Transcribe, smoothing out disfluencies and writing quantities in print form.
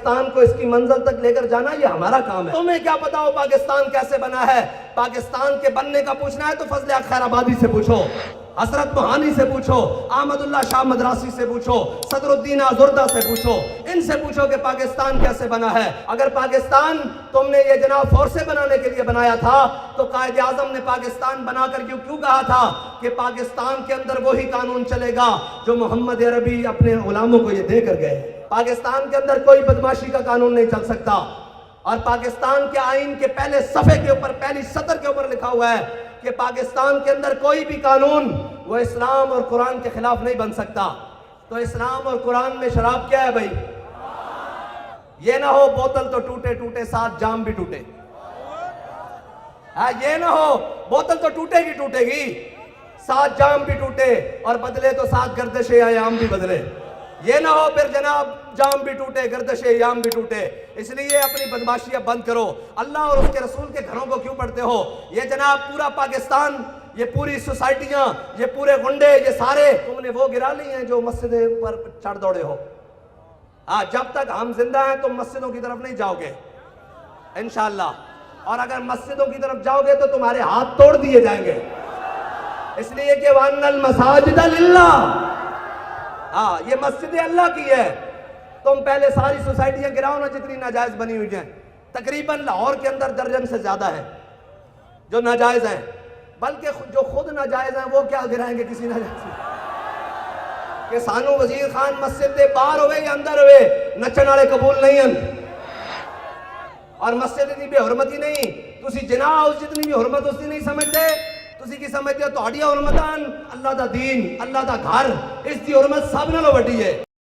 पाकिस्तान को इसकी मंजिल तक लेकर जाना ये हमारा काम है। तुम्हें क्या पता हो पाकिस्तान कैसे बना है? पाकिस्तान के बनने का पूछना है तो फजल हक खैराबादी से पूछो, हसरत मोहानी से पूछो, अहमदुल्ला शाह मदरासी से पूछो, सदरुद्दीन आजुर्दा से पूछो, इनसे पूछो कि पाकिस्तान कैसे बना है। अगर पाकिस्तान तुमने ये जनाब फोर्से बनाने के लिए बनाया था तो कायदे आजम ने पाकिस्तान बनाकर क्यों कहा था कि पाकिस्तान के अंदर वही कानून चलेगा जो मोहम्मद अरबी अपने गुलामों को ये देकर गए। पाकिस्तान के अंदर कोई बदमाशी का कानून नहीं चल सकता। और पाकिस्तान के आईन के पहले सफ़े के ऊपर, पहली सतर के ऊपर लिखा हुआ है कि पाकिस्तान के अंदर कोई भी कानून वो इस्लाम और कुरान के खिलाफ नहीं बन सकता। तो इस्लाम और कुरान में शराब क्या है भाई? ये ना हो बोतल तो टूटे टूटे साथ जाम भी टूटे। ये ना हो बोतल तो टूटेगी टूटेगी साथ जाम भी टूटे और बदले तो साथ गर्दिशे अयाम भी बदले। ये ना हो फिर जनाब जाम भी टूटे गर्दिशे याम भी टूटे। इसलिए अपनी बदमाशियां बंद करो। अल्लाह और उसके रसूल के घरों को क्यों पढ़ते हो? ये जनाब पूरा पाकिस्तान, ये पूरी सोसाइटियां, ये पूरे गुंडे, ये सारे तुमने वो गिरा ली हैं जो मस्जिद पर चढ़ दौड़े हो। जब तक हम जिंदा हैं तुम मस्जिदों की तरफ नहीं जाओगे इंशाअल्लाह। और अगर मस्जिदों की तरफ जाओगे तो तुम्हारे हाथ तोड़ दिए जाएंगे। इसलिए कि वन्नल मसाजिद लिल्लाह, ये मस्जिद अल्लाह की है। तुम पहले सारी सोसाइटियां गिराओ ना जितनी नाजायज बनी हुई हैं। तकरीबन लाहौर के अंदर दर्जन से ज्यादा है जो नाजायज हैं, बल्कि जो खुद नाजायज हैं वो क्या गिराएंगे किसी नाजायज के? सानू वजीर खान मस्जिद के बाहर होवे या अंदर होवे नचन वाले कबूल नहीं हैं। और मस्जिद की बेहुरमती नहीं, तुसी जनाह उस जितनी भी हुरमत उसकी नहीं समझते। तुसी की समझते हो तुहाडी हुरमत अल्लाह दा दीन, अल्लाह दा घर, इसकी हुरमत सब नालों वड्डी है।